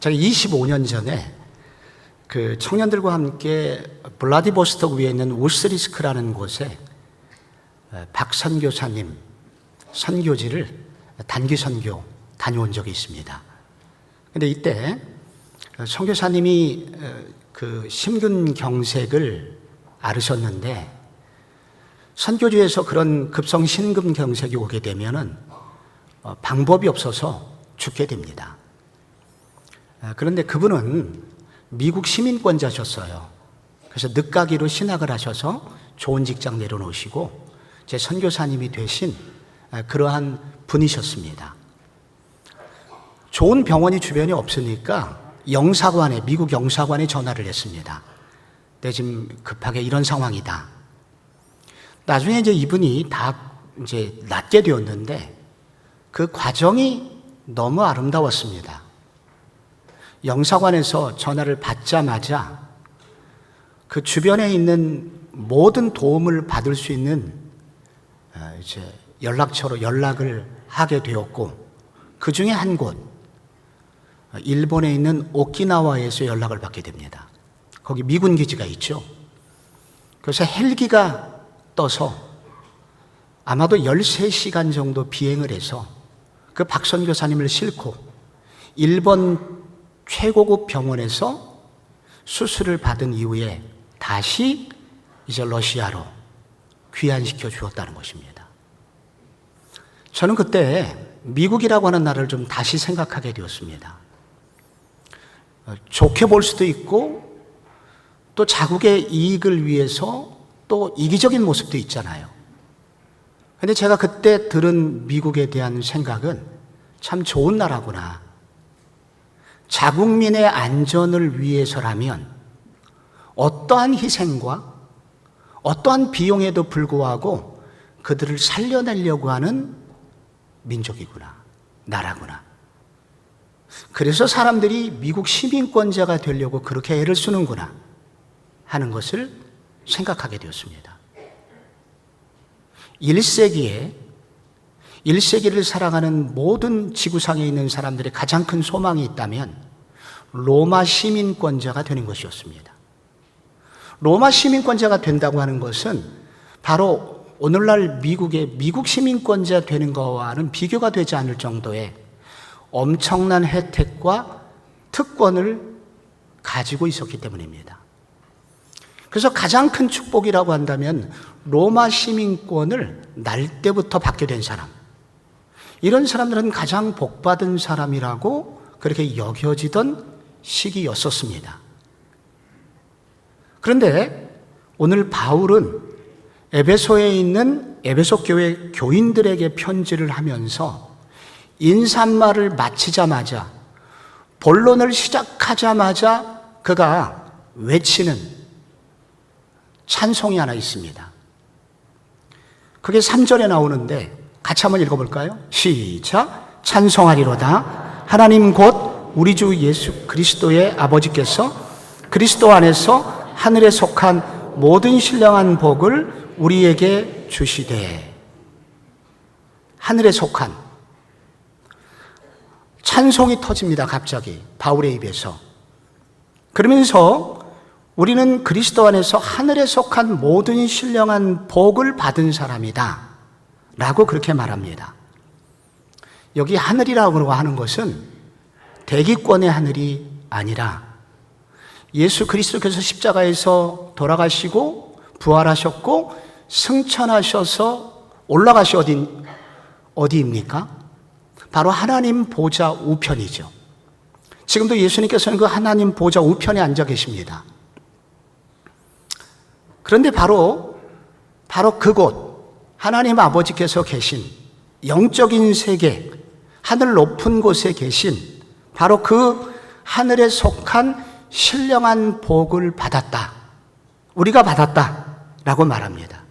제가 25년 전에 그 청년들과 함께 블라디보스토크 위에 있는 우스리스크라는 곳에 박 선교사님 선교지를 단기 선교 다녀온 적이 있습니다. 근데 이때 선교사님이 그 심근경색을 앓으셨는데, 선교지에서 그런 급성 심근경색이 오게 되면은 방법이 없어서 죽게 됩니다. 그런데 그분은 미국 시민권자셨어요. 그래서 늦가기로 신학을 하셔서 좋은 직장 내려놓으시고 제 선교사님이 되신 그러한 분이셨습니다. 좋은 병원이 주변에 없으니까 영사관에, 미국 영사관에 전화를 했습니다. 네, 지금 급하게 이런 상황이다. 나중에 이제 이분이 다 이제 낫게 되었는데 그 과정이 너무 아름다웠습니다. 영사관에서 전화를 받자마자 그 주변에 있는 모든 도움을 받을 수 있는 이제 연락처로 연락을 하게 되었고, 그 중에 한 곳, 일본에 있는 오키나와에서 연락을 받게 됩니다. 거기 미군 기지가 있죠. 그래서 헬기가 떠서 아마도 13시간 정도 비행을 해서 그 박 선교사님을 싣고 일본 최고급 병원에서 수술을 받은 이후에 다시 이제 러시아로 귀환시켜 주었다는 것입니다. 저는 그때 미국이라고 하는 나라를 좀 다시 생각하게 되었습니다. 좋게 볼 수도 있고 또 자국의 이익을 위해서 또 이기적인 모습도 있잖아요. 근데 제가 그때 들은 미국에 대한 생각은 참 좋은 나라구나. 자국민의 안전을 위해서라면 어떠한 희생과 어떠한 비용에도 불구하고 그들을 살려내려고 하는 민족이구나, 나라구나. 그래서 사람들이 미국 시민권자가 되려고 그렇게 애를 쓰는구나 하는 것을 생각하게 되었습니다. 1세기를 살아가는 모든 지구상에 있는 사람들의 가장 큰 소망이 있다면 로마 시민권자가 되는 것이었습니다. 로마 시민권자가 된다고 하는 것은 바로 오늘날 미국의 미국 시민권자 되는 것과는 비교가 되지 않을 정도의 엄청난 혜택과 특권을 가지고 있었기 때문입니다. 그래서 가장 큰 축복이라고 한다면 로마 시민권을 날 때부터 받게 된 사람, 이런 사람들은 가장 복받은 사람이라고 그렇게 여겨지던 시기였었습니다. 그런데 오늘 바울은 에베소에 있는 에베소 교회 교인들에게 편지를 하면서 인사말을 마치자마자, 본론을 시작하자마자 그가 외치는 찬송이 하나 있습니다. 그게 3절에 나오는데 같이 한번 읽어볼까요? 시작. 찬송하리로다. 하나님 곧 우리 주 예수 그리스도의 아버지께서 그리스도 안에서 하늘에 속한 모든 신령한 복을 우리에게 주시되. 하늘에 속한 찬송이 터집니다. 갑자기 바울의 입에서. 그러면서 우리는 그리스도 안에서 하늘에 속한 모든 신령한 복을 받은 사람이다 라고 그렇게 말합니다. 여기 하늘이라고 하는 것은 대기권의 하늘이 아니라 예수 그리스도께서 십자가에서 돌아가시고 부활하셨고 승천하셔서 올라가시 어디입니까? 바로 하나님 보좌 우편이죠. 지금도 예수님께서는 그 하나님 보좌 우편에 앉아 계십니다. 그런데 바로 그곳, 하나님 아버지께서 계신 영적인 세계, 하늘 높은 곳에 계신 바로 그 하늘에 속한 신령한 복을 받았다, 우리가 받았다라고 말합니다.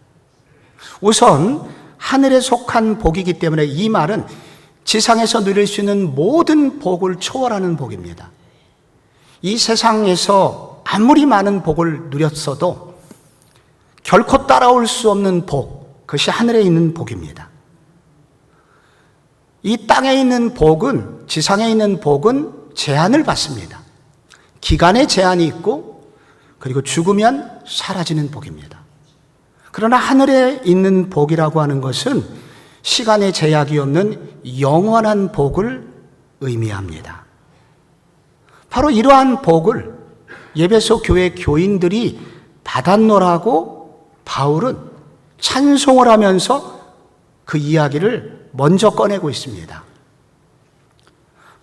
우선 하늘에 속한 복이기 때문에 이 말은 지상에서 누릴 수 있는 모든 복을 초월하는 복입니다. 이 세상에서 아무리 많은 복을 누렸어도 결코 따라올 수 없는 복, 그것이 하늘에 있는 복입니다. 이 땅에 있는 복은, 지상에 있는 복은 제한을 받습니다. 기간의 제한이 있고 그리고 죽으면 사라지는 복입니다. 그러나 하늘에 있는 복이라고 하는 것은 시간의 제약이 없는 영원한 복을 의미합니다. 바로 이러한 복을 에베소 교회 교인들이 받았노라고 바울은 찬송을 하면서 그 이야기를 먼저 꺼내고 있습니다.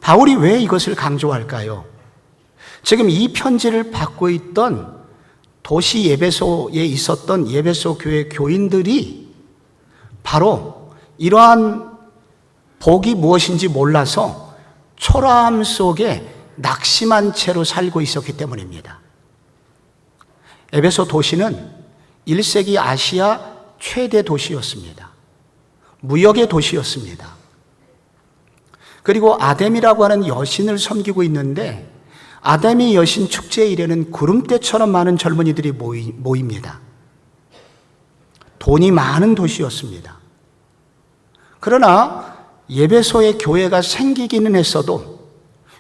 바울이 왜 이것을 강조할까요? 지금 이 편지를 받고 있던 도시 에베소에 있었던 에베소 교회 교인들이 바로 이러한 복이 무엇인지 몰라서 초라함 속에 낙심한 채로 살고 있었기 때문입니다. 에베소 도시는 1세기 아시아 최대 도시였습니다. 무역의 도시였습니다. 그리고 아데미라고 하는 여신을 섬기고 있는데 아데미 여신 축제일에는 구름대처럼 많은 젊은이들이 모입니다. 돈이 많은 도시였습니다. 그러나 에베소의 교회가 생기기는 했어도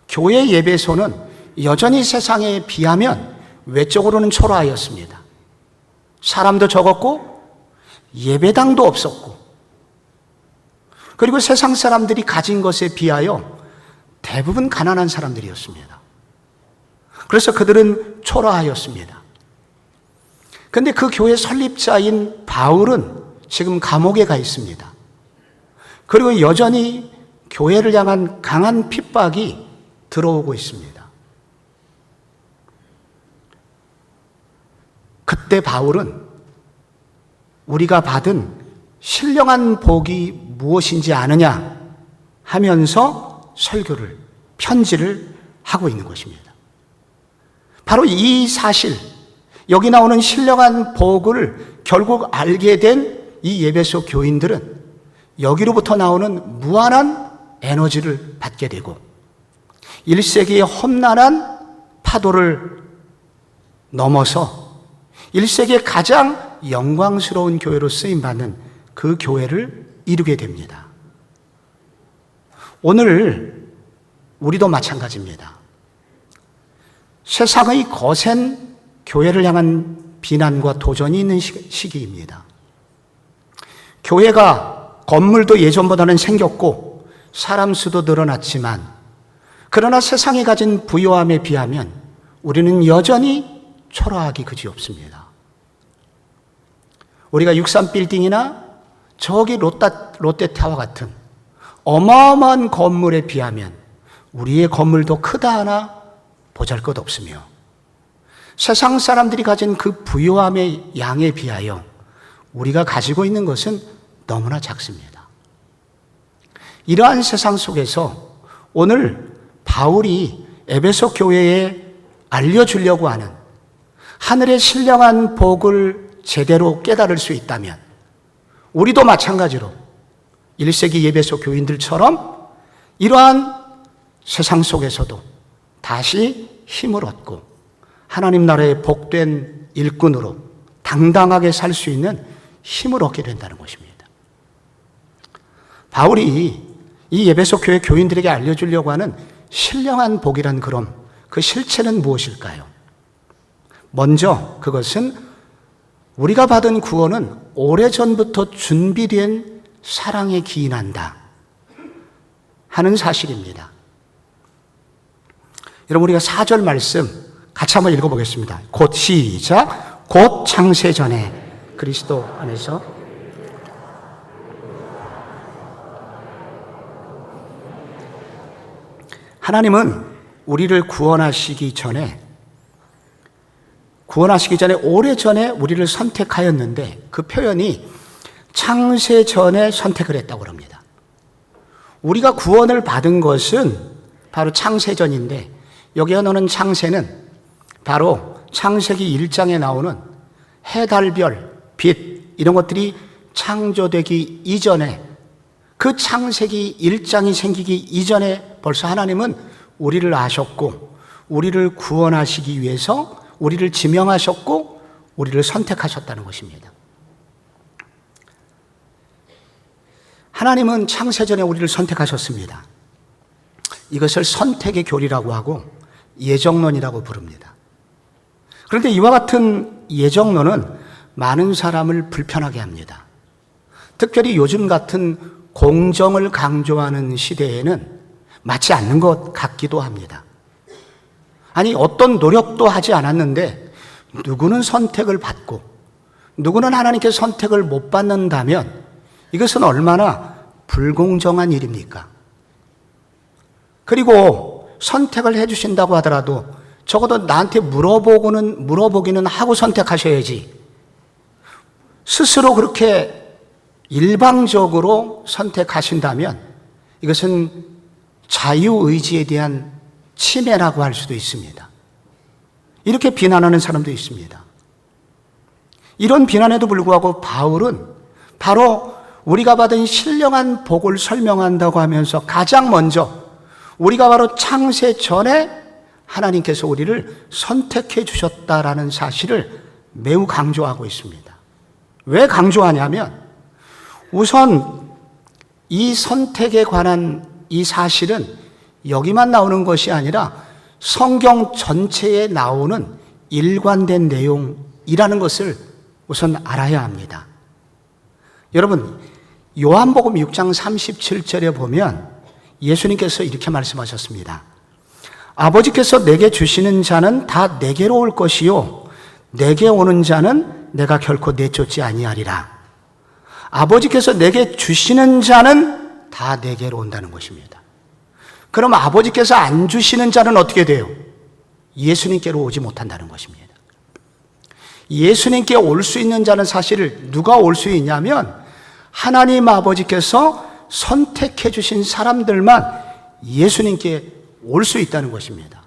교회 에베소는 여전히 세상에 비하면 외적으로는 초라하였습니다. 사람도 적었고 예배당도 없었고 그리고 세상 사람들이 가진 것에 비하여 대부분 가난한 사람들이었습니다. 그래서 그들은 초라하였습니다. 그런데 그 교회 설립자인 바울은 지금 감옥에 가 있습니다. 그리고 여전히 교회를 향한 강한 핍박이 들어오고 있습니다. 그때 바울은 우리가 받은 신령한 복이 무엇인지 아느냐 하면서 설교를, 편지를 하고 있는 것입니다. 바로 이 사실, 여기 나오는 신령한 복을 결국 알게 된 이 에베소 교인들은 여기로부터 나오는 무한한 에너지를 받게 되고 1세기의 험난한 파도를 넘어서 1세기의 가장 영광스러운 교회로 쓰임받는 그 교회를 이루게 됩니다. 오늘 우리도 마찬가지입니다. 세상의 거센 교회를 향한 비난과 도전이 있는 시기입니다. 교회가 건물도 예전보다는 생겼고 사람 수도 늘어났지만 그러나 세상이 가진 부요함에 비하면 우리는 여전히 초라하기 그지없습니다. 우리가 63빌딩이나 저기 롯데타워 같은 어마어마한 건물에 비하면 우리의 건물도 크다 하나 보잘것없으며 세상 사람들이 가진 그 부요함의 양에 비하여 우리가 가지고 있는 것은 너무나 작습니다. 이러한 세상 속에서 오늘 바울이 에베소 교회에 알려주려고 하는 하늘의 신령한 복을 제대로 깨달을 수 있다면 우리도 마찬가지로 1세기 에베소 교인들처럼 이러한 세상 속에서도 다시 힘을 얻고 하나님 나라의 복된 일꾼으로 당당하게 살 수 있는 힘을 얻게 된다는 것입니다. 바울이 이 에베소 교회 교인들에게 알려주려고 하는 신령한 복이란 그럼 그 실체는 무엇일까요? 먼저 그것은 우리가 받은 구원은 오래전부터 준비된 사랑에 기인한다 하는 사실입니다. 여러분 우리가 4절 말씀 같이 한번 읽어보겠습니다. 곧 시작. 곧 창세전에 그리스도 안에서 하나님은 우리를 구원하시기 전에 오래전에 우리를 선택하였는데 그 표현이 창세전에 선택을 했다고 합니다. 우리가 구원을 받은 것은 바로 창세전인데 여기에 나오는 창세는 바로 창세기 1장에 나오는 해, 달, 별, 빛 이런 것들이 창조되기 이전에 그 창세기 1장이 생기기 이전에 벌써 하나님은 우리를 아셨고 우리를 구원하시기 위해서 우리를 지명하셨고 우리를 선택하셨다는 것입니다. 하나님은 창세전에 우리를 선택하셨습니다. 이것을 선택의 교리라고 하고 예정론이라고 부릅니다. 그런데 이와 같은 예정론은 많은 사람을 불편하게 합니다. 특별히 요즘 같은 공정을 강조하는 시대에는 맞지 않는 것 같기도 합니다. 아니, 어떤 노력도 하지 않았는데 누구는 선택을 받고 누구는 하나님께 선택을 못 받는다면 이것은 얼마나 불공정한 일입니까? 그리고 선택을 해주신다고 하더라도 적어도 나한테 물어보기는 하고 선택하셔야지. 스스로 그렇게 일방적으로 선택하신다면 이것은 자유의지에 대한 침해라고 할 수도 있습니다. 이렇게 비난하는 사람도 있습니다. 이런 비난에도 불구하고 바울은 바로 우리가 받은 신령한 복을 설명한다고 하면서 가장 먼저 우리가 바로 창세 전에 하나님께서 우리를 선택해 주셨다라는 사실을 매우 강조하고 있습니다. 왜 강조하냐면 우선 이 선택에 관한 이 사실은 여기만 나오는 것이 아니라 성경 전체에 나오는 일관된 내용이라는 것을 우선 알아야 합니다. 여러분, 요한복음 6장 37절에 보면 예수님께서 이렇게 말씀하셨습니다. 아버지께서 내게 주시는 자는 다 내게로 올 것이요 내게 오는 자는 내가 결코 내쫓지 아니하리라. 아버지께서 내게 주시는 자는 다 내게로 온다는 것입니다. 그럼 아버지께서 안 주시는 자는 어떻게 돼요? 예수님께로 오지 못한다는 것입니다. 예수님께 올 수 있는 자는 사실 누가 올 수 있냐면 하나님 아버지께서 선택해 주신 사람들만 예수님께 올 수 있다는 것입니다.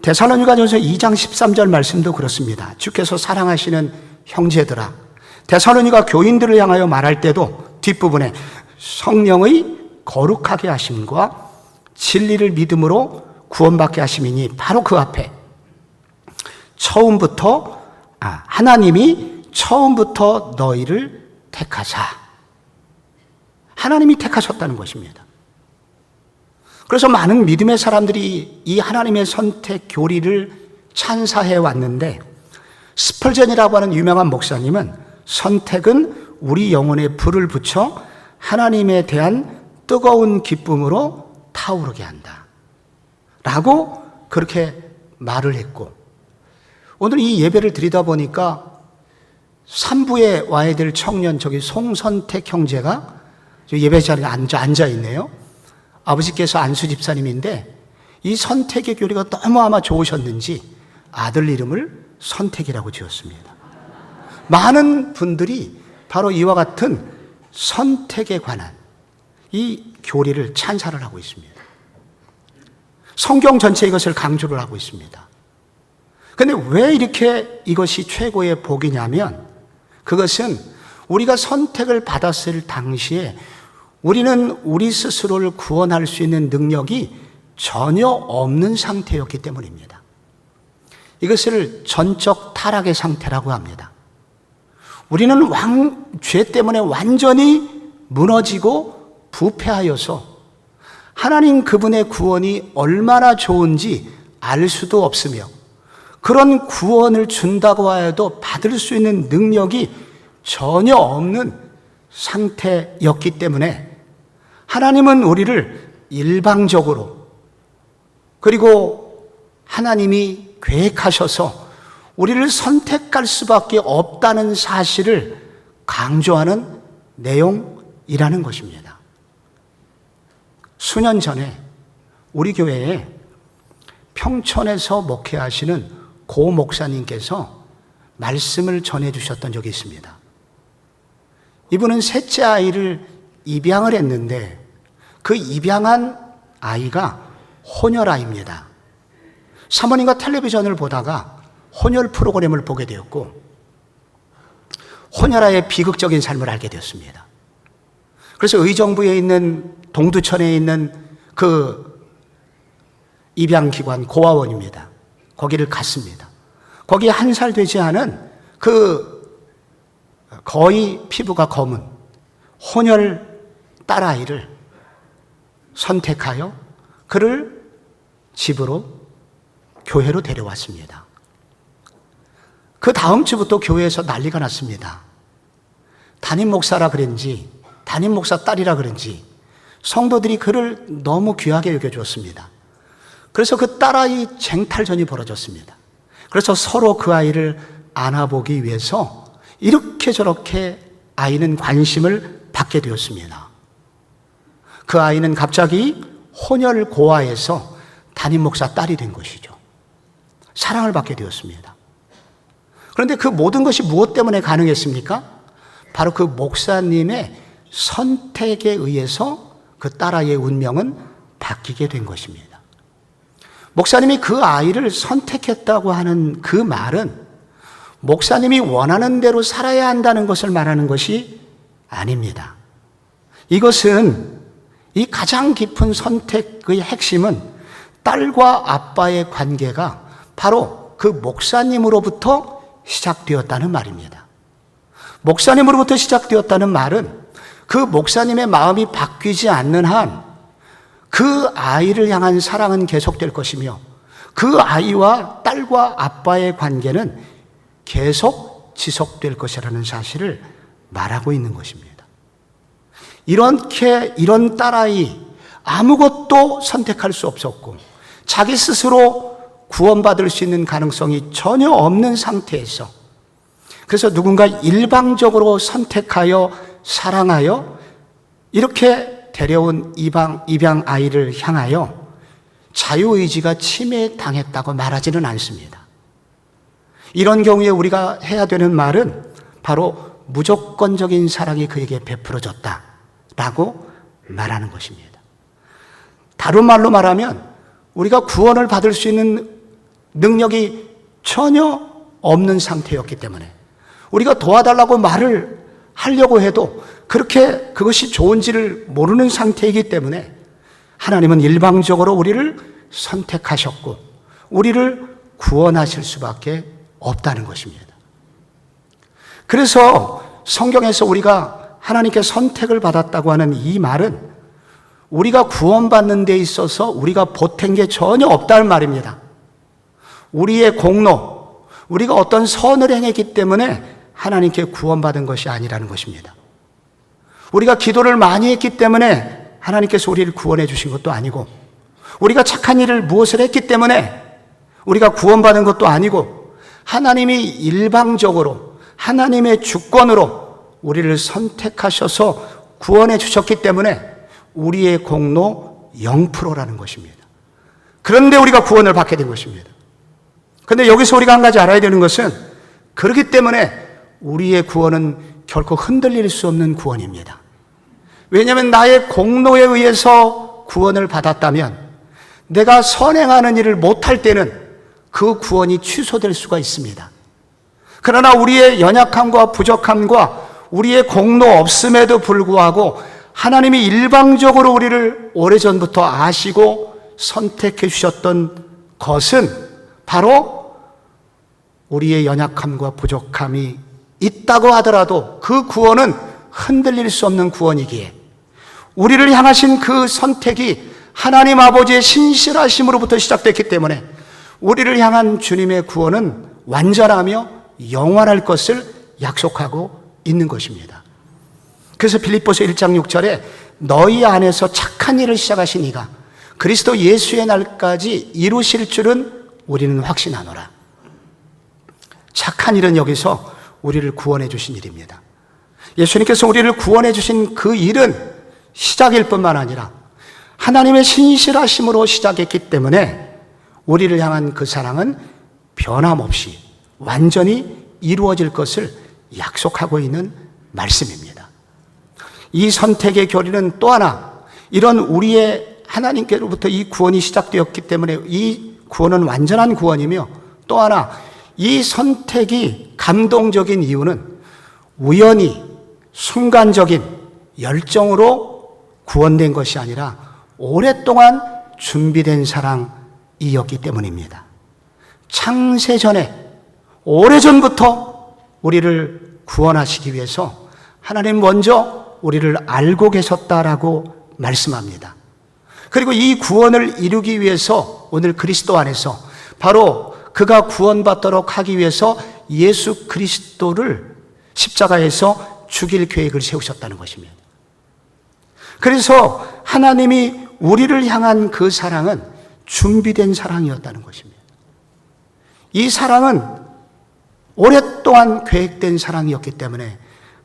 데살로니가전서 2장 13절 말씀도 그렇습니다. 주께서 사랑하시는 형제들아, 데살로니가 교인들을 향하여 말할 때도 뒷부분에 성령의 거룩하게 하심과 진리를 믿음으로 구원받게 하심이니 바로 그 앞에 하나님이 처음부터 너희를 택하사, 하나님이 택하셨다는 것입니다. 그래서 많은 믿음의 사람들이 이 하나님의 선택 교리를 찬사해 왔는데 스펄전이라고 하는 유명한 목사님은 선택은 우리 영혼에 불을 붙여 하나님에 대한 뜨거운 기쁨으로 타오르게 한다 라고 그렇게 말을 했고, 오늘 이 예배를 드리다 보니까 3부에 와야 될 청년 송선택 형제가 예배 자리에 앉아 있네요. 아버지께서 안수 집사님인데 이 선택의 교리가 너무 아마 좋으셨는지 아들 이름을 선택이라고 지었습니다. 많은 분들이 바로 이와 같은 선택에 관한 이 교리를 찬사를 하고 있습니다. 성경 전체 이것을 강조를 하고 있습니다. 그런데 왜 이렇게 이것이 최고의 복이냐면 그것은 우리가 선택을 받았을 당시에 우리는 우리 스스로를 구원할 수 있는 능력이 전혀 없는 상태였기 때문입니다. 이것을 전적 타락의 상태라고 합니다. 우리는 죄 때문에 완전히 무너지고 부패하여서 하나님 그분의 구원이 얼마나 좋은지 알 수도 없으며 그런 구원을 준다고 하여도 받을 수 있는 능력이 전혀 없는 상태였기 때문에 하나님은 우리를 일방적으로, 그리고 하나님이 계획하셔서 우리를 선택할 수밖에 없다는 사실을 강조하는 내용이라는 것입니다. 수년 전에 우리 교회에 평촌에서 목회하시는 고 목사님께서 말씀을 전해주셨던 적이 있습니다. 이분은 셋째 아이를 입양을 했는데 그 입양한 아이가 혼혈아이입니다. 사모님과 텔레비전을 보다가 혼혈 프로그램을 보게 되었고 혼혈아이의 비극적인 삶을 알게 되었습니다. 그래서 의정부에 있는 동두천에 있는 그 입양기관 고아원입니다. 거기를 갔습니다. 거기에 1살 되지 않은 거의 피부가 검은 혼혈 딸아이를 선택하여 그를 집으로, 교회로 데려왔습니다. 그 다음 주부터 교회에서 난리가 났습니다. 담임 목사라 그런지, 담임 목사 딸이라 그런지 성도들이 그를 너무 귀하게 여겨주었습니다. 그래서 그 딸아이 쟁탈전이 벌어졌습니다. 그래서 서로 그 아이를 안아보기 위해서 이렇게 저렇게 아이는 관심을 받게 되었습니다. 그 아이는 갑자기 혼혈 고아에서 담임 목사 딸이 된 것이죠. 사랑을 받게 되었습니다. 그런데 그 모든 것이 무엇 때문에 가능했습니까? 바로 그 목사님의 선택에 의해서 그 딸아이의 운명은 바뀌게 된 것입니다. 목사님이 그 아이를 선택했다고 하는 그 말은 목사님이 원하는 대로 살아야 한다는 것을 말하는 것이 아닙니다. 이것은 이 가장 깊은 선택의 핵심은 딸과 아빠의 관계가 바로 그 목사님으로부터 시작되었다는 말입니다. 목사님으로부터 시작되었다는 말은 그 목사님의 마음이 바뀌지 않는 한 그 아이를 향한 사랑은 계속될 것이며 그 아이와 딸과 아빠의 관계는 계속 지속될 것이라는 사실을 말하고 있는 것입니다. 이런 딸아이, 아무것도 선택할 수 없었고 자기 스스로 구원받을 수 있는 가능성이 전혀 없는 상태에서, 그래서 누군가 일방적으로 선택하여 사랑하여 이렇게 데려온 입양 아이를 향하여 자유의지가 침해당했다고 말하지는 않습니다. 이런 경우에 우리가 해야 되는 말은 바로 무조건적인 사랑이 그에게 베풀어졌다라고 말하는 것입니다. 다른 말로 말하면 우리가 구원을 받을 수 있는 능력이 전혀 없는 상태였기 때문에 우리가 도와달라고 말을 하려고 해도 그렇게 그것이 좋은지를 모르는 상태이기 때문에 하나님은 일방적으로 우리를 선택하셨고 우리를 구원하실 수밖에 없다는 것입니다. 그래서 성경에서 우리가 하나님께 선택을 받았다고 하는 이 말은 우리가 구원받는 데 있어서 우리가 보탠 게 전혀 없다는 말입니다. 우리의 공로, 우리가 어떤 선을 행했기 때문에 하나님께 구원받은 것이 아니라는 것입니다. 우리가 기도를 많이 했기 때문에 하나님께서 우리를 구원해 주신 것도 아니고, 우리가 착한 일을 무엇을 했기 때문에 우리가 구원받은 것도 아니고, 하나님이 일방적으로 하나님의 주권으로 우리를 선택하셔서 구원해 주셨기 때문에 우리의 공로 0%라는 것입니다. 그런데 우리가 구원을 받게 된 것입니다. 그런데 여기서 우리가 한 가지 알아야 되는 것은, 그렇기 때문에 우리의 구원은 결코 흔들릴 수 없는 구원입니다. 왜냐하면 나의 공로에 의해서 구원을 받았다면 내가 선행하는 일을 못할 때는 그 구원이 취소될 수가 있습니다. 그러나 우리의 연약함과 부족함과 우리의 공로 없음에도 불구하고 하나님이 일방적으로 우리를 오래전부터 아시고 선택해 주셨던 것은 바로 우리의 연약함과 부족함이 있다고 하더라도 그 구원은 흔들릴 수 없는 구원이기에, 우리를 향하신 그 선택이 하나님 아버지의 신실하심으로부터 시작됐기 때문에 우리를 향한 주님의 구원은 완전하며 영원할 것을 약속하고 있는 것입니다. 그래서 빌립보서 1장 6절에 너희 안에서 착한 일을 시작하신 이가 그리스도 예수의 날까지 이루실 줄은 우리는 확신하노라. 착한 일은 여기서 우리를 구원해 주신 일입니다. 예수님께서 우리를 구원해 주신 그 일은 시작일 뿐만 아니라 하나님의 신실하심으로 시작했기 때문에 우리를 향한 그 사랑은 변함없이 완전히 이루어질 것을 약속하고 있는 말씀입니다. 이 선택의 교리는 또 하나, 이런 우리의 하나님께로부터 이 구원이 시작되었기 때문에 이 구원은 완전한 구원이며, 또 하나 이 선택이 감동적인 이유는 우연히 순간적인 열정으로 구원된 것이 아니라 오랫동안 준비된 사랑이었기 때문입니다. 창세전에 오래전부터 우리를 구원하시기 위해서 하나님 먼저 우리를 알고 계셨다라고 말씀합니다. 그리고 이 구원을 이루기 위해서 오늘 그리스도 안에서 바로 그가 구원받도록 하기 위해서 예수 그리스도를 십자가에서 죽일 계획을 세우셨다는 것입니다. 그래서 하나님이 우리를 향한 그 사랑은 준비된 사랑이었다는 것입니다. 이 사랑은 오랫동안 계획된 사랑이었기 때문에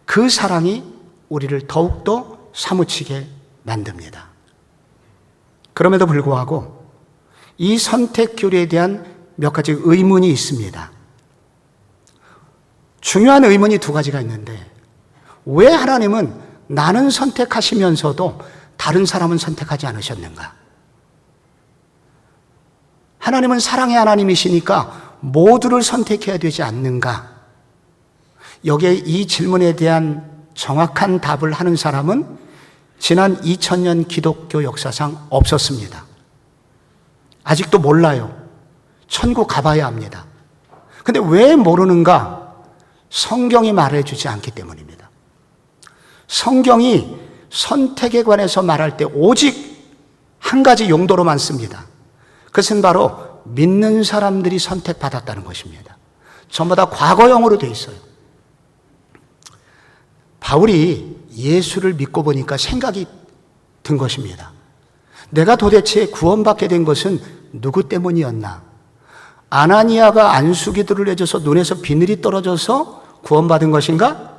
그 사랑이 우리를 더욱더 사무치게 만듭니다. 그럼에도 불구하고 이 선택 교리에 대한 몇 가지 의문이 있습니다. 중요한 의문이 두 가지가 있는데, 왜 하나님은 나는 선택하시면서도 다른 사람은 선택하지 않으셨는가? 하나님은 사랑의 하나님이시니까 모두를 선택해야 되지 않는가? 여기에 이 질문에 대한 정확한 답을 하는 사람은 지난 2000년 기독교 역사상 없었습니다. 아직도 몰라요. 천국 가봐야 합니다. 근데 왜 모르는가? 성경이 말해주지 않기 때문입니다. 성경이 선택에 관해서 말할 때 오직 한 가지 용도로만 씁니다. 그것은 바로 믿는 사람들이 선택받았다는 것입니다. 전부 다 과거형으로 되어 있어요. 바울이 예수를 믿고 보니까 생각이 든 것입니다. 내가 도대체 구원받게 된 것은 누구 때문이었나? 아나니아가 안수기도를 해줘서 눈에서 비늘이 떨어져서 구원받은 것인가?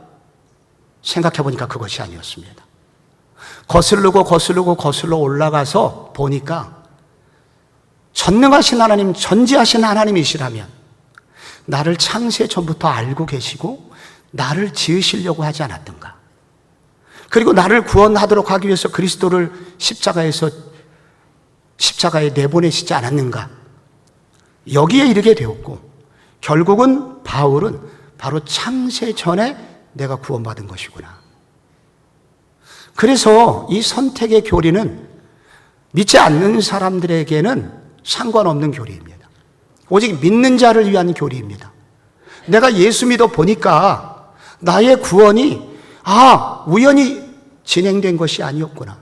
생각해 보니까 그것이 아니었습니다. 거슬러 올라가서 보니까 전능하신 하나님, 전지하신 하나님이시라면 나를 창세 전부터 알고 계시고 나를 지으시려고 하지 않았던가? 그리고 나를 구원하도록 하기 위해서 그리스도를 십자가에 내보내시지 않았는가? 여기에 이르게 되었고, 결국은 바울은 바로 창세 전에 내가 구원받은 것이구나. 그래서 이 선택의 교리는 믿지 않는 사람들에게는 상관없는 교리입니다. 오직 믿는 자를 위한 교리입니다. 내가 예수 믿어 보니까 나의 구원이 우연히 진행된 것이 아니었구나.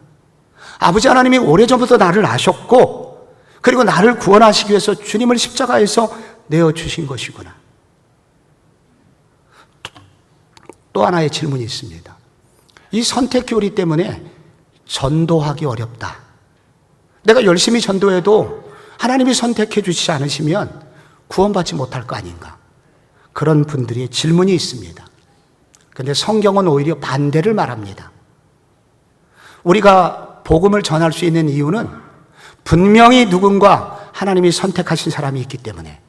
아버지 하나님이 오래전부터 나를 아셨고, 그리고 나를 구원하시기 위해서 주님을 십자가에서 내어주신 것이구나. 또 하나의 질문이 있습니다. 이 선택 교리 때문에 전도하기 어렵다. 내가 열심히 전도해도 하나님이 선택해 주시지 않으시면 구원받지 못할 거 아닌가? 그런 분들이 질문이 있습니다. 그런데 성경은 오히려 반대를 말합니다. 우리가 복음을 전할 수 있는 이유는 분명히 누군가 하나님이 선택하신 사람이 있기 때문에,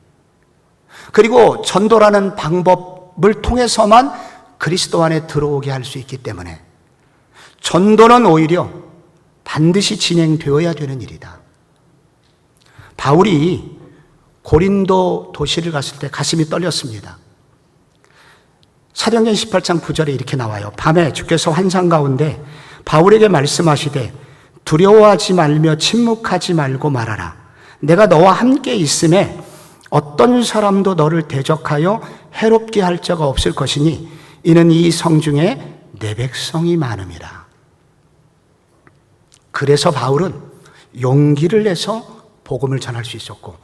그리고 전도라는 방법을 통해서만 그리스도 안에 들어오게 할 수 있기 때문에 전도는 오히려 반드시 진행되어야 되는 일이다. 바울이 고린도 도시를 갔을 때 가슴이 떨렸습니다. 사도행전 18장 9절에 이렇게 나와요. 밤에 주께서 환상 가운데 바울에게 말씀하시되 두려워하지 말며 침묵하지 말고 말하라. 내가 너와 함께 있음에 어떤 사람도 너를 대적하여 해롭게 할 자가 없을 것이니 이는 이 성중에 내 백성이 많음이라. 그래서 바울은 용기를 내서 복음을 전할 수 있었고,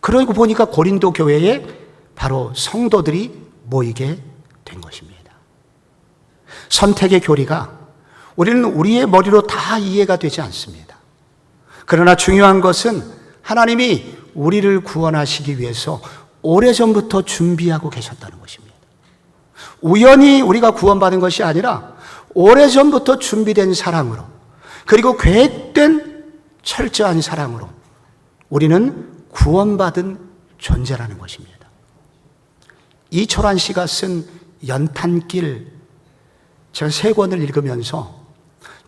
그러고 보니까 고린도 교회에 바로 성도들이 모이게 된 것입니다. 선택의 교리가 우리는 우리의 머리로 다 이해가 되지 않습니다. 그러나 중요한 것은 하나님이 우리를 구원하시기 위해서 오래전부터 준비하고 계셨다는 것입니다. 우연히 우리가 구원받은 것이 아니라 오래전부터 준비된 사랑으로, 그리고 계획된 철저한 사랑으로 우리는 구원받은 존재라는 것입니다. 이철환 씨가 쓴 연탄길, 제가 3권을 읽으면서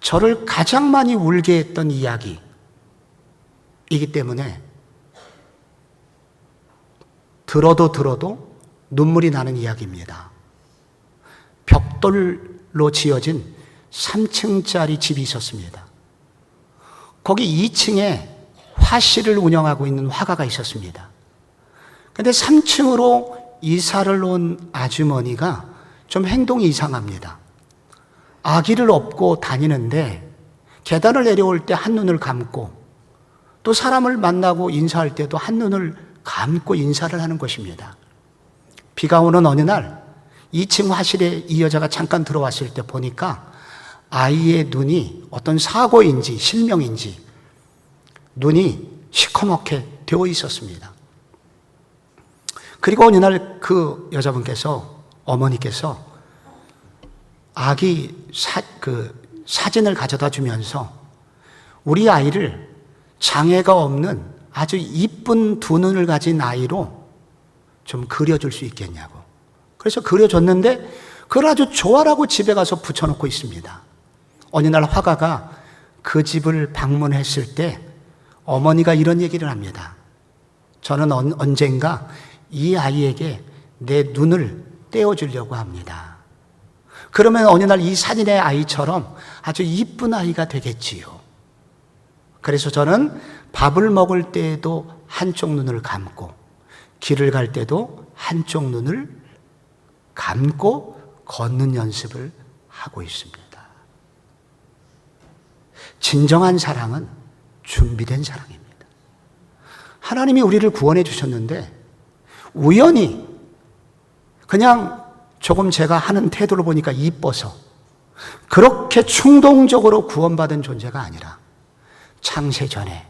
저를 가장 많이 울게 했던 이야기이기 때문에 들어도 눈물이 나는 이야기입니다. 벽돌로 지어진 3층짜리 집이 있었습니다. 거기 2층에 화실을 운영하고 있는 화가가 있었습니다. 그런데 3층으로 이사를 온 아주머니가 좀 행동이 이상합니다. 아기를 업고 다니는데 계단을 내려올 때 한눈을 감고 또 사람을 만나고 인사할 때도 한눈을 감고 인사를 하는 것입니다. 비가 오는 어느 날 2층 화실에 이 여자가 잠깐 들어왔을 때 보니까 아이의 눈이 어떤 사고인지 실명인지 눈이 시커멓게 되어 있었습니다. 그리고 어느 날 그 여자분께서, 어머니께서 아기 사진을 가져다 주면서 우리 아이를 장애가 없는 아주 이쁜 두 눈을 가진 아이로 좀 그려줄 수 있겠냐고. 그래서 그려줬는데 그걸 아주 좋아라고 집에 가서 붙여놓고 있습니다. 어느 날 화가가 그 집을 방문했을 때 어머니가 이런 얘기를 합니다. 저는 언젠가 이 아이에게 내 눈을 떼어주려고 합니다. 그러면 어느 날 이 사진의 아이처럼 아주 이쁜 아이가 되겠지요. 그래서 저는 밥을 먹을 때에도 한쪽 눈을 감고 길을 갈 때도 한쪽 눈을 감고 걷는 연습을 하고 있습니다. 진정한 사랑은 준비된 사랑입니다. 하나님이 우리를 구원해 주셨는데 우연히 그냥 조금 제가 하는 태도를 보니까 이뻐서 그렇게 충동적으로 구원받은 존재가 아니라 창세전에,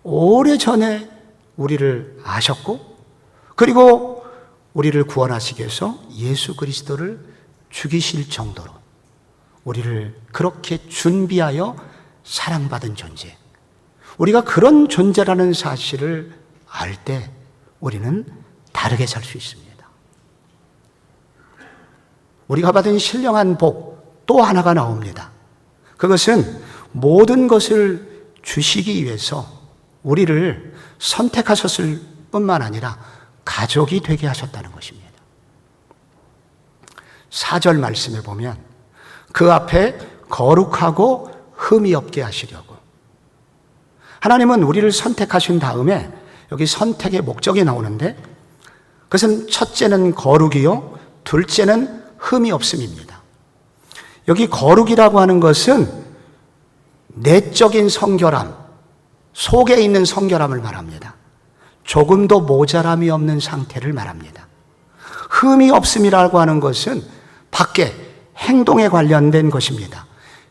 오래전에 우리를 아셨고 그리고 우리를 구원하시기 위해서 예수 그리스도를 죽이실 정도로 우리를 그렇게 준비하여 사랑받은 존재, 우리가 그런 존재라는 사실을 알 때 우리는 다르게 살 수 있습니다. 우리가 받은 신령한 복 또 하나가 나옵니다. 그것은 모든 것을 주시기 위해서 우리를 선택하셨을 뿐만 아니라 가족이 되게 하셨다는 것입니다. 4절 말씀에 보면 그 앞에 거룩하고 흠이 없게 하시려고. 하나님은 우리를 선택하신 다음에 여기 선택의 목적이 나오는데 그것은 첫째는 거룩이요, 둘째는 흠이 없음입니다. 여기 거룩이라고 하는 것은 내적인 성결함, 속에 있는 성결함을 말합니다. 조금도 모자람이 없는 상태를 말합니다. 흠이 없음이라고 하는 것은 밖에 행동에 관련된 것입니다.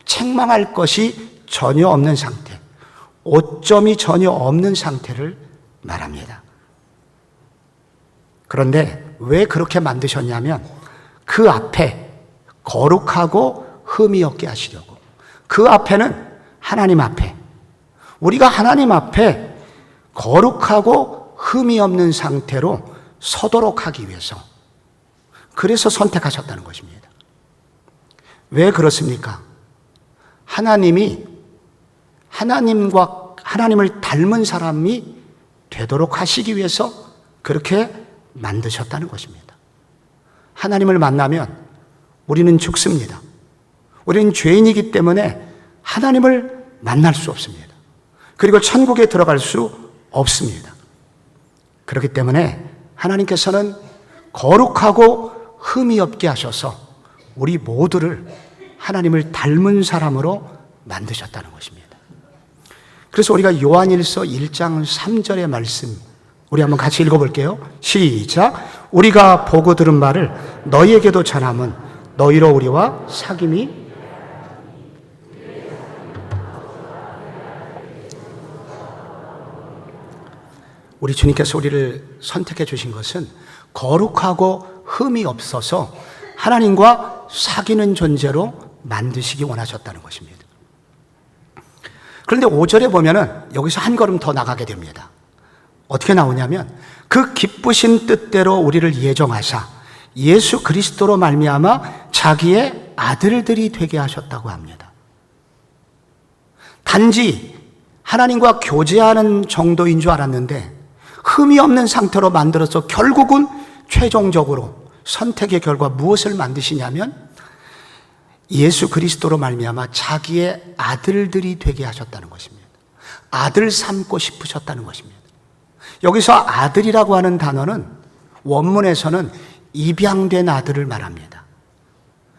책망할 것이 전혀 없는 상태, 오점이 전혀 없는 상태를 말합니다. 그런데 왜 그렇게 만드셨냐면 그 앞에 거룩하고 흠이 없게 하시려고. 그 앞에는 하나님 앞에, 우리가 하나님 앞에 거룩하고 흠이 없는 상태로 서도록 하기 위해서, 그래서 선택하셨다는 것입니다. 왜 그렇습니까? 하나님이 하나님을 닮은 사람이 되도록 하시기 위해서 그렇게 만드셨다는 것입니다. 하나님을 만나면 우리는 죽습니다. 우리는 죄인이기 때문에 하나님을 만날 수 없습니다. 그리고 천국에 들어갈 수 없습니다. 그렇기 때문에 하나님께서는 거룩하고 흠이 없게 하셔서 우리 모두를 하나님을 닮은 사람으로 만드셨다는 것입니다. 그래서 우리가 요한일서 1장 3절의 말씀 우리 한번 같이 읽어볼게요. 시작. 우리가 보고 들은 말을 너희에게도 전함은 너희로 우리와 사귐이 우리 주님께서 우리를 선택해 주신 것은 거룩하고 흠이 없어서 하나님과 사귀는 존재로 만드시기 원하셨다는 것입니다. 그런데 5절에 보면은 여기서 한 걸음 더 나가게 됩니다. 어떻게 나오냐면 그 기쁘신 뜻대로 우리를 예정하사 예수 그리스도로 말미암아 자기의 아들들이 되게 하셨다고 합니다. 단지 하나님과 교제하는 정도인 줄 알았는데 흠이 없는 상태로 만들어서 결국은 최종적으로 선택의 결과 무엇을 만드시냐면 예수 그리스도로 말미암아 자기의 아들들이 되게 하셨다는 것입니다. 아들 삼고 싶으셨다는 것입니다. 여기서 아들이라고 하는 단어는 원문에서는 입양된 아들을 말합니다.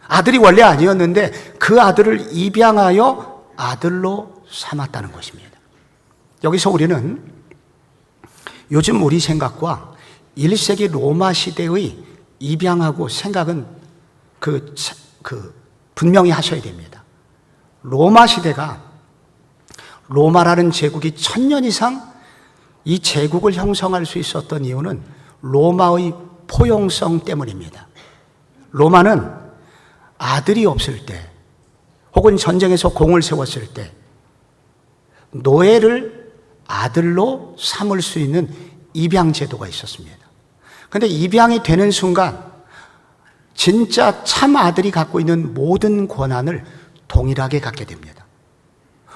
아들이 원래 아니었는데 그 아들을 입양하여 아들로 삼았다는 것입니다. 여기서 우리는 요즘 우리 생각과 1세기 로마 시대의 입양하고 생각은 분명히 하셔야 됩니다. 로마 시대가, 로마라는 제국이 1000년 이상 이 제국을 형성할 수 있었던 이유는 로마의 포용성 때문입니다. 로마는 아들이 없을 때, 혹은 전쟁에서 공을 세웠을 때 노예를 아들로 삼을 수 있는 입양 제도가 있었습니다. 그런데 입양이 되는 순간 진짜 참 아들이 갖고 있는 모든 권한을 동일하게 갖게 됩니다.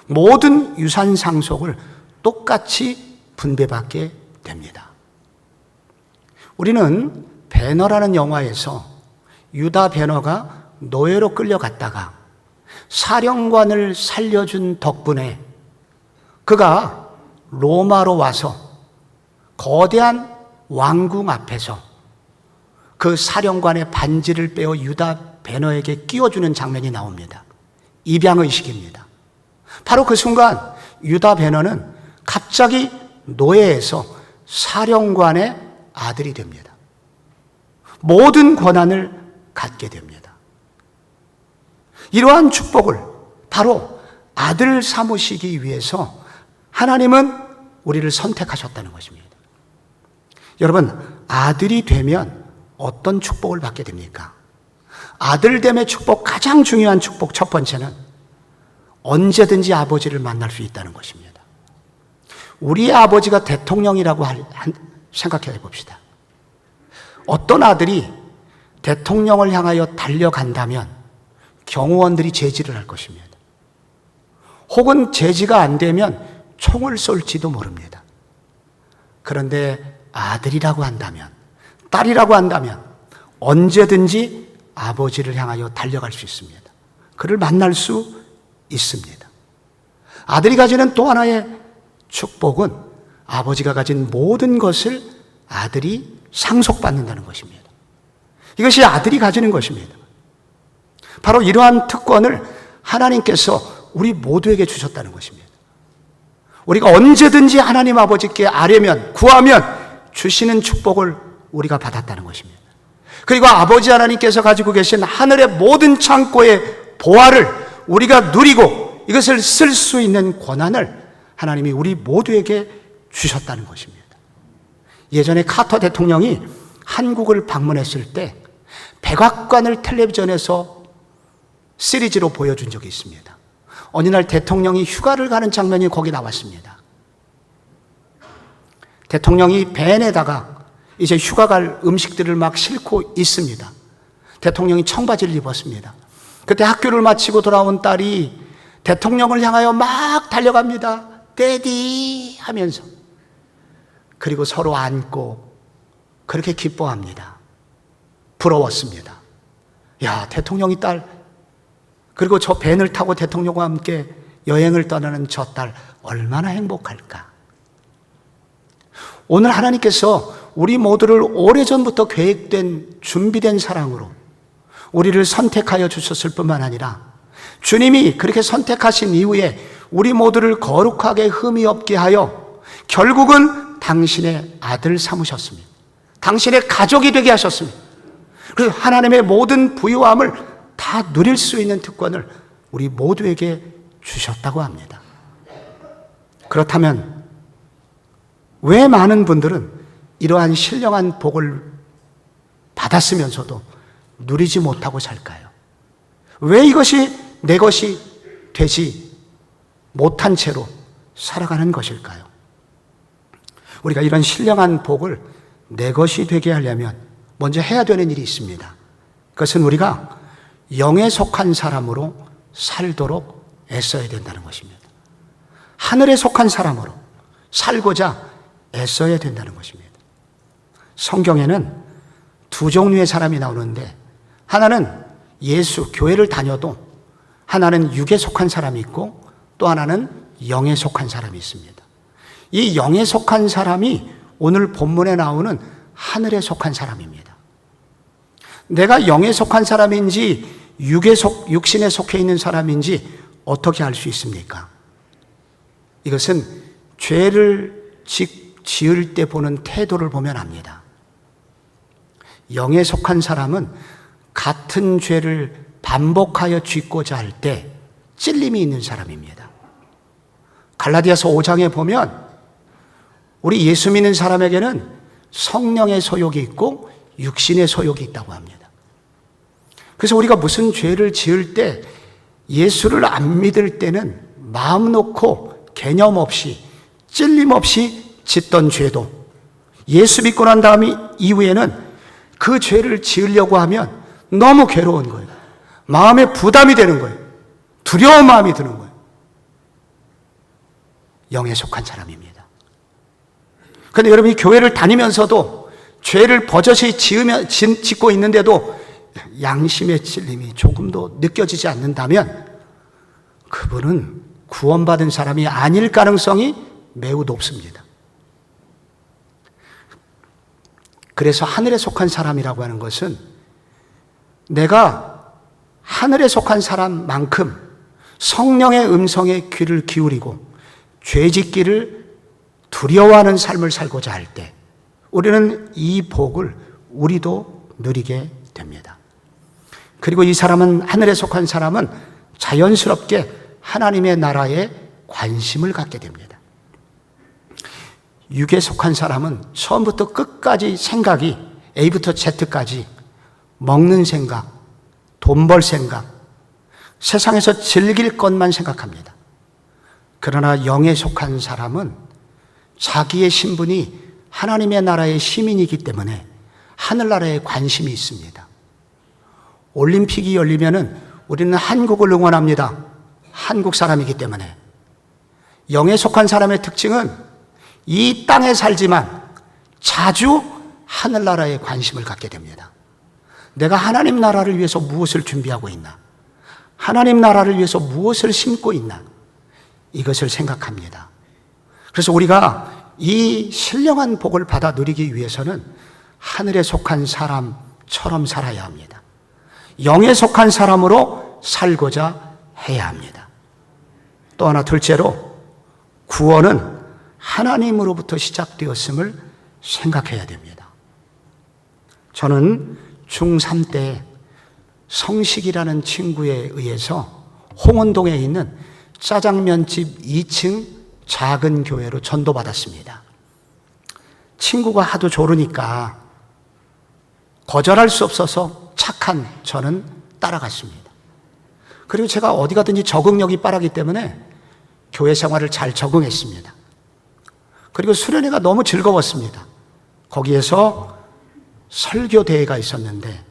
모든 유산 상속을 똑같이 분배받게 됩니다. 우리는 배너라는 영화에서 유다 배너가 노예로 끌려갔다가 사령관을 살려준 덕분에 그가 로마로 와서 거대한 왕궁 앞에서 그 사령관의 반지를 빼어 유다 배너에게 끼워주는 장면이 나옵니다. 입양의식입니다. 바로 그 순간 유다 배너는 갑자기 노예에서 사령관의 아들이 됩니다. 모든 권한을 갖게 됩니다. 이러한 축복을 바로 아들 삼으시기 위해서 하나님은 우리를 선택하셨다는 것입니다. 여러분, 아들이 되면 어떤 축복을 받게 됩니까? 아들됨의 축복, 가장 중요한 축복 첫 번째는 언제든지 아버지를 만날 수 있다는 것입니다. 우리의 아버지가 대통령이라고 생각해 봅시다. 어떤 아들이 대통령을 향하여 달려간다면 경호원들이 제지를 할 것입니다. 혹은 제지가 안 되면 총을 쏠지도 모릅니다. 그런데 아들이라고 한다면, 딸이라고 한다면 언제든지 아버지를 향하여 달려갈 수 있습니다. 그를 만날 수 있습니다. 아들이 가지는 또 하나의 축복은 아버지가 가진 모든 것을 아들이 상속받는다는 것입니다. 이것이 아들이 가지는 것입니다. 바로 이러한 특권을 하나님께서 우리 모두에게 주셨다는 것입니다. 우리가 언제든지 하나님 아버지께 아뢰면, 구하면 주시는 축복을 우리가 받았다는 것입니다. 그리고 아버지 하나님께서 가지고 계신 하늘의 모든 창고의 보화를 우리가 누리고 이것을 쓸 수 있는 권한을 하나님이 우리 모두에게 주셨다는 것입니다. 예전에 카터 대통령이 한국을 방문했을 때 백악관을 텔레비전에서 시리즈로 보여준 적이 있습니다. 어느 날 대통령이 휴가를 가는 장면이 거기 나왔습니다. 대통령이 벤에다가 이제 휴가 갈 음식들을 막 싣고 있습니다. 대통령이 청바지를 입었습니다. 그때 학교를 마치고 돌아온 딸이 대통령을 향하여 막 달려갑니다. 데디 하면서. 그리고 서로 안고 그렇게 기뻐합니다. 부러웠습니다. 야, 대통령이 딸, 그리고 저 벤을 타고 대통령과 함께 여행을 떠나는 저 딸 얼마나 행복할까. 오늘 하나님께서 우리 모두를 오래전부터 계획된, 준비된 사랑으로 우리를 선택하여 주셨을 뿐만 아니라 주님이 그렇게 선택하신 이후에 우리 모두를 거룩하게 흠이 없게 하여 결국은 당신의 아들 삼으셨습니다. 당신의 가족이 되게 하셨습니다. 그래서 하나님의 모든 부유함을 다 누릴 수 있는 특권을 우리 모두에게 주셨다고 합니다. 그렇다면 왜 많은 분들은 이러한 신령한 복을 받았으면서도 누리지 못하고 살까요? 왜 이것이 내 것이 되지 못한 채로 살아가는 것일까요? 우리가 이런 신령한 복을 내 것이 되게 하려면 먼저 해야 되는 일이 있습니다. 그것은 우리가 영에 속한 사람으로 살도록 애써야 된다는 것입니다. 하늘에 속한 사람으로 살고자 애써야 된다는 것입니다. 성경에는 두 종류의 사람이 나오는데 하나는 예수, 교회를 다녀도 하나는 육에 속한 사람이 있고 또 하나는 영에 속한 사람이 있습니다. 이 영에 속한 사람이 오늘 본문에 나오는 하늘에 속한 사람입니다. 내가 영에 속한 사람인지 육신에 속해 있는 사람인지 어떻게 알 수 있습니까? 이것은 죄를 지을 때 보는 태도를 보면 압니다. 영에 속한 사람은 같은 죄를 반복하여 짓고자 할 때 찔림이 있는 사람입니다. 갈라디아서 5장에 보면 우리 예수 믿는 사람에게는 성령의 소욕이 있고 육신의 소욕이 있다고 합니다. 그래서 우리가 무슨 죄를 지을 때 예수를 안 믿을 때는 마음 놓고 개념 없이 찔림 없이 짓던 죄도 예수 믿고 난 다음 이후에는 그 죄를 지으려고 하면 너무 괴로운 거예요. 마음에 부담이 되는 거예요. 두려운 마음이 드는 거예요. 영에 속한 사람입니다. 그런데 여러분이 교회를 다니면서도 죄를 버젓이 짓고 있는데도 양심의 찔림이 조금도 느껴지지 않는다면 그분은 구원받은 사람이 아닐 가능성이 매우 높습니다. 그래서 하늘에 속한 사람이라고 하는 것은 내가 하늘에 속한 사람만큼 성령의 음성에 귀를 기울이고 죄짓기를 두려워하는 삶을 살고자 할 때 우리는 이 복을 우리도 누리게 됩니다. 그리고 이 사람은, 하늘에 속한 사람은 자연스럽게 하나님의 나라에 관심을 갖게 됩니다. 육에 속한 사람은 처음부터 끝까지 생각이 A부터 Z까지 먹는 생각, 돈 벌 생각, 세상에서 즐길 것만 생각합니다. 그러나 영에 속한 사람은 자기의 신분이 하나님의 나라의 시민이기 때문에 하늘나라에 관심이 있습니다. 올림픽이 열리면은 우리는 한국을 응원합니다. 한국 사람이기 때문에. 영에 속한 사람의 특징은 이 땅에 살지만 자주 하늘나라에 관심을 갖게 됩니다. 내가 하나님 나라를 위해서 무엇을 준비하고 있나? 하나님 나라를 위해서 무엇을 심고 있나? 이것을 생각합니다. 그래서 우리가 이 신령한 복을 받아 누리기 위해서는 하늘에 속한 사람처럼 살아야 합니다. 영에 속한 사람으로 살고자 해야 합니다. 또 하나, 둘째로 구원은 하나님으로부터 시작되었음을 생각해야 됩니다. 저는 중3 때 성식이라는 친구에 의해서 홍은동에 있는 짜장면집 2층 작은 교회로 전도받았습니다. 친구가 하도 조르니까 거절할 수 없어서 착한 저는 따라갔습니다. 그리고 제가 어디 가든지 적응력이 빠르기 때문에 교회 생활을 잘 적응했습니다. 그리고 수련회가 너무 즐거웠습니다. 거기에서 설교 대회가 있었는데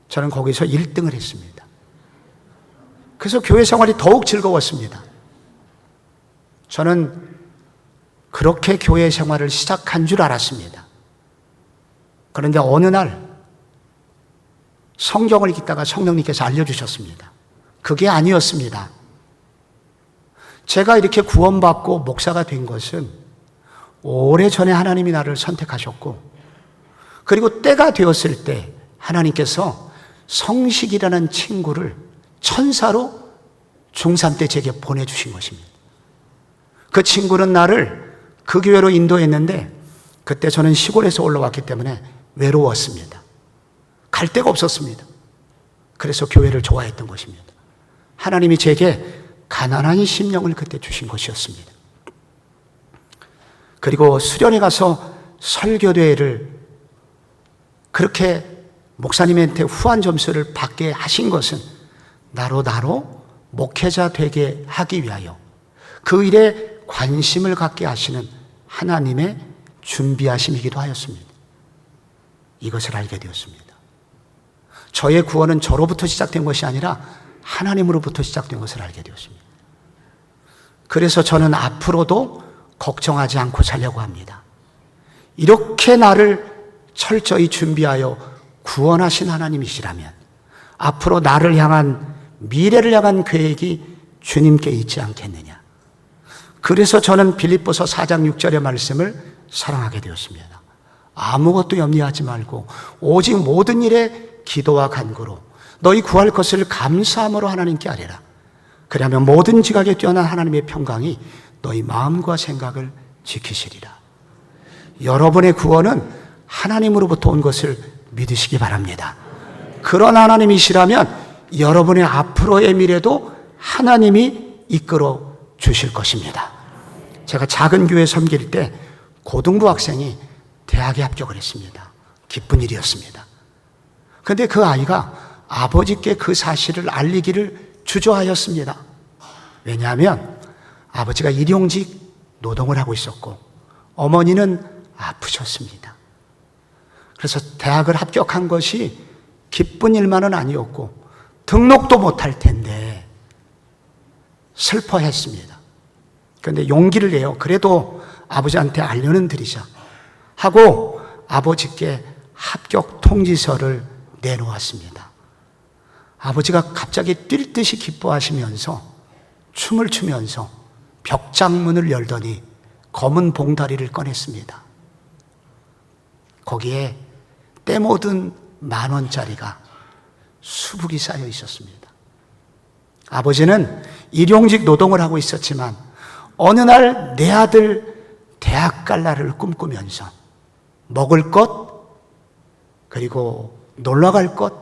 저는 거기서 1등을 했습니다. 그래서 교회 생활이 더욱 즐거웠습니다. 저는 그렇게 교회 생활을 시작한 줄 알았습니다. 그런데 어느 날 성경을 읽다가 성령님께서 알려주셨습니다. 그게 아니었습니다. 제가 이렇게 구원받고 목사가 된 것은 오래전에 하나님이 나를 선택하셨고, 그리고 때가 되었을 때 하나님께서 성식이라는 친구를 천사로 중3 때 제게 보내주신 것입니다. 그 친구는 나를 그 교회로 인도했는데 그때 저는 시골에서 올라왔기 때문에 외로웠습니다. 갈 데가 없었습니다. 그래서 교회를 좋아했던 것입니다. 하나님이 제게 가난한 심령을 그때 주신 것이었습니다. 그리고 수련회 가서 설교대회를 그렇게 목사님한테 후한 점수를 받게 하신 것은 나로 목회자 되게 하기 위하여 그 일에 관심을 갖게 하시는 하나님의 준비하심이기도 하였습니다. 이것을 알게 되었습니다. 저의 구원은 저로부터 시작된 것이 아니라 하나님으로부터 시작된 것을 알게 되었습니다. 그래서 저는 앞으로도 걱정하지 않고 살려고 합니다. 이렇게 나를 철저히 준비하여 구원하신 하나님이시라면 앞으로 나를 향한, 미래를 향한 계획이 주님께 있지 않겠느냐. 그래서 저는 빌립보서 4장 6절의 말씀을 사랑하게 되었습니다. 아무것도 염려하지 말고 오직 모든 일에 기도와 간구로 너희 구할 것을 감사함으로 하나님께 아뢰라. 그러면 모든 지각에 뛰어난 하나님의 평강이 너희 마음과 생각을 지키시리라. 여러분의 구원은 하나님으로부터 온 것을 믿으시기 바랍니다. 그런 하나님이시라면 여러분의 앞으로의 미래도 하나님이 이끌어 주실 것입니다. 제가 작은 교회 섬길 때 고등부 학생이 대학에 합격을 했습니다. 기쁜 일이었습니다. 그런데 그 아이가 아버지께 그 사실을 알리기를 주저하였습니다. 왜냐하면 아버지가 일용직 노동을 하고 있었고 어머니는 아프셨습니다. 그래서 대학을 합격한 것이 기쁜 일만은 아니었고 등록도 못할 텐데 슬퍼했습니다. 그런데 용기를 내어 그래도 아버지한테 알려는 드리자 하고 아버지께 합격 통지서를 내놓았습니다. 아버지가 갑자기 뛸 듯이 기뻐하시면서 춤을 추면서 벽장문을 열더니 검은 봉다리를 꺼냈습니다. 거기에 때 묻은 10,000원짜리가 수북이 쌓여 있었습니다. 아버지는 일용직 노동을 하고 있었지만 어느 날 내 아들 대학 갈 날을 꿈꾸면서 먹을 것, 그리고 놀러 갈 것,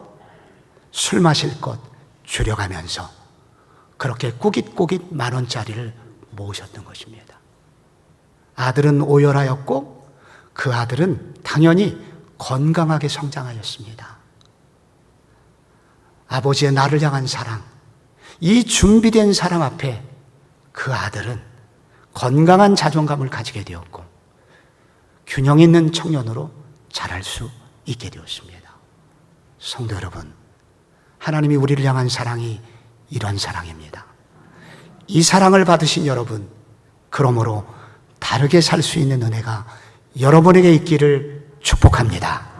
술 마실 것 줄여가면서 그렇게 꾸깃꾸깃 10,000원짜리를 모으셨던 것입니다. 아들은 오열하였고 그 아들은 당연히 건강하게 성장하였습니다. 아버지의 나를 향한 사랑, 이 준비된 사랑 앞에 그 아들은 건강한 자존감을 가지게 되었고 균형 있는 청년으로 자랄 수 있게 되었습니다. 성도 여러분, 하나님이 우리를 향한 사랑이 이런 사랑입니다. 이 사랑을 받으신 여러분, 그러므로 다르게 살 수 있는 은혜가 여러분에게 있기를 축복합니다.